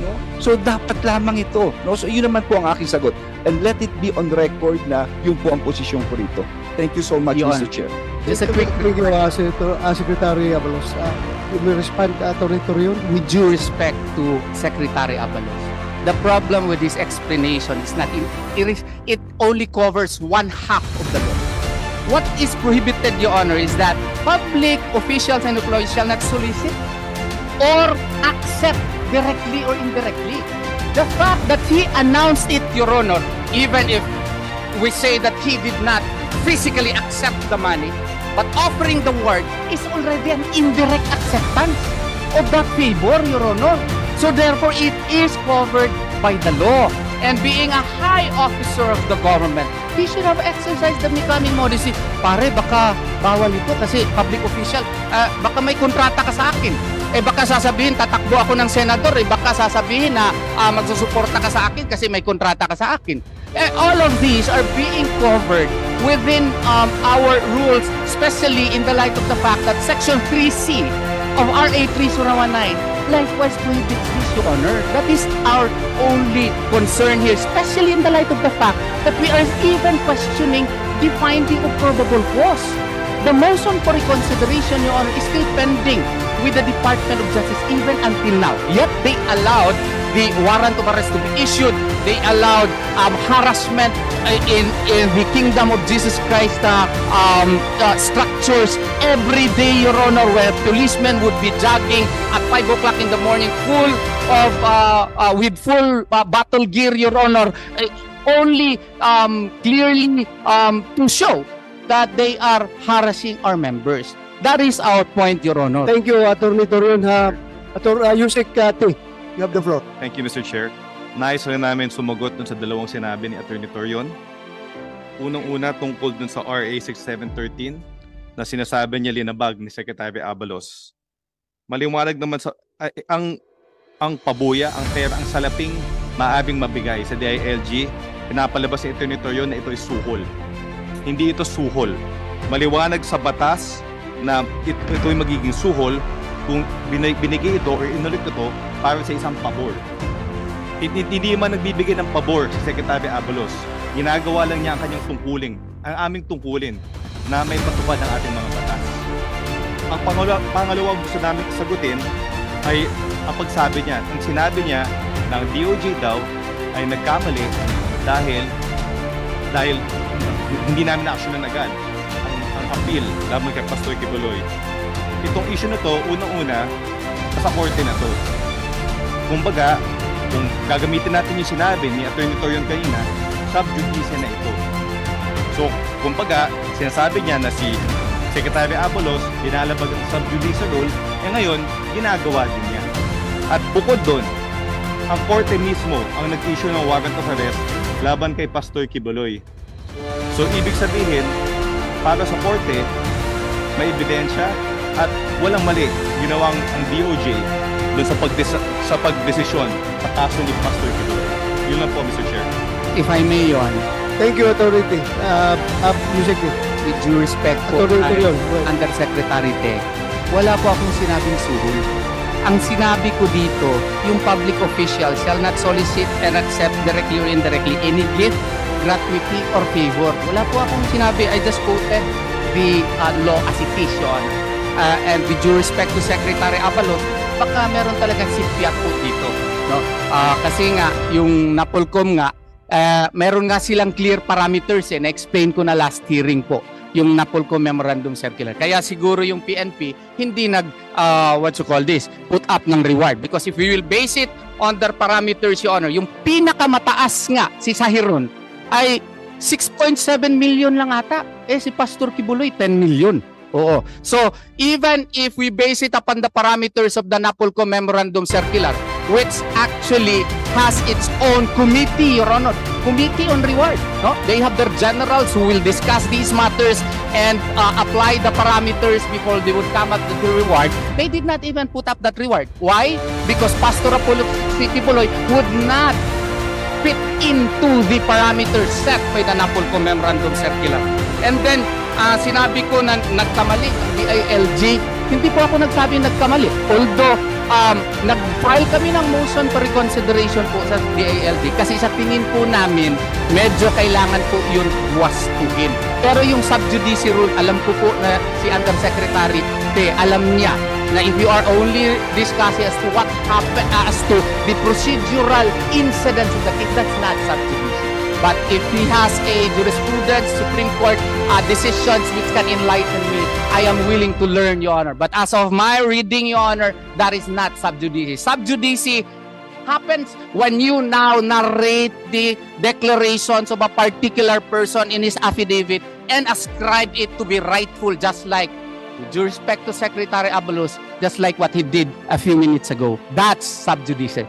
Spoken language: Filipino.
no? So dapat lamang ito, no? So yun naman po ang aking sagot. And let it be on record na yun po ang posisyon ko rito. Thank you so much, Mr. Chair. Just a quick Secretary Abalos. You may respond, Atty. Torion. With due respect to Secretary Abalos, the problem with this explanation is not it only covers one half of the law. What is prohibited, Your Honor, is that public officials and employees shall not solicit or accept directly or indirectly. The fact that he announced it, Your Honor, even if we say that he did not physically accept the money, but offering the word is already an indirect acceptance of that favor, Your Honor. So therefore, it is covered by the law. And being a high officer of the government, he should have exercised the becoming modesty. Pare, baka bawal ito kasi public official. Baka may kontrata ka sa akin. Baka sasabihin, tatakbo ako ng senador. Baka sasabihin na magsusuporta ka sa akin kasi may kontrata ka sa akin. All of these are being covered within our rules, especially in the light of the fact that Section 3C of RA 3019 likewise prohibits this, Your Honor. That is our only concern here, especially in the light of the fact that we are even questioning the finding of probable cause. The motion for reconsideration, Your Honor, is still pending with the Department of Justice even until now. Yet they allowed the warrant of arrest to be issued. They allowed harassment in the Kingdom of Jesus Christ structures every day, Your Honor, where policemen would be jogging at 5 o'clock in the morning, full of with full battle gear, Your Honor, only clearly to show that they are harassing our members. That is our point, Your Honor. Thank you, Atty. Torion. Yusek T, you have the floor. Thank you, Mr. Chair. Nais na namin sumagot dun sa dalawang sinabi ni Atty. Torion. Unang-una tungkol dun sa RA 6713 na sinasabi niya linabag ni Secretary Abalos. Maliwanag naman sa ang pabuya, ang pera, ang salaping maabing mabigay sa DILG, pinapalabas ni Atty. Torion na ito ay suhol. Hindi ito suhol. Maliwanag sa batas na ito ay magiging suhol kung binigay ito o inulit ito para sa isang pabor. Hindi man nagbibigay ng pabor si Secretary Abalos. Ginagawa lang niya ang kanyang tungkulin, ang aming tungkulin na may patupad ng ating mga batas. Ang pangalawang gusto namin sagutin ay ang pagsabi niya. Ang sinabi niya na ang DOJ daw ay nagkamali dahil hindi namin na-actionan agad ang appeal laban kay Pastor Kibuloy. Itong issue na to, unang-una, sa korte na to. Kumbaga, kung gagamitin natin yung sinabi ni Atty. Torion kanina, sub judice na ito. So, kumbaga, sinasabi niya na si Secretary Abalos binalabag ang sub judice rule, ngayon, ginagawa din niya. At bukod doon, ang korte mismo ang nag-issue ng warrant of arrest laban kay Pastor Kibuloy. So, ibig sabihin, para sa korte, may ebidensya at walang mali ginawang ang DOJ doon sa pagdesisyon sa kaso ni Pastor Kibuloy. Yun lang po, Mr. Chair. If I may, Your Honor. Thank you, Authority. Yusek T. With due respect po, Undersecretary Te, wala po akong sinabing suhol. Ang sinabi ko dito, yung public official shall not solicit and accept directly or indirectly any gift, gratuity, or favor. Wala po akong sinabi. I just quoted the law as it is, Your Honor. And with due respect to Secretary Abalos, baka meron talagang sipiat po dito. No? Kasi nga, yung Napolcom nga, meron nga silang clear parameters na-explain ko na last hearing po yung Napolcom Memorandum Circular. Kaya siguro yung PNP hindi put up ng reward. Because if we will base it on their parameters, Your Honor, yung pinakamataas nga si Sahiron ay 6.7 million lang ata. Si Pastor Kibuloy, 10 million. Oo. So, even if we base it upon the parameters of the Napolcom Memorandum Circular, which actually has its own committee, Your Honor, committee on reward. No? They have their generals who will discuss these matters and apply the parameters before they would come up with the reward. They did not even put up that reward. Why? Because Pastor Kibuloy would not fit into the parameters set by the Napolcom Memorandum Circular. And then, sinabi ko na nagkamali ang DILG. Hindi po ako nagsabi nagkamali. Although, nag-file kami ng motion for reconsideration po sa DILG kasi sa tingin po namin, medyo kailangan po yun wastuhin. Pero yung sub judice rule, alam ko po na si Undersecretary alam niya na if you are only discussing as to what happened, as to the procedural incidents of the case, that's not sub judice. But if he has a jurisprudence, Supreme Court decisions which can enlighten me, I am willing to learn, Your Honor. But as of my reading, Your Honor, that is not sub judice. Sub judice happens when you now narrate the declarations of a particular person in his affidavit and ascribe it to be rightful, just like, with due respect to Secretary Abalos, just like what he did a few minutes ago. That's sub judice.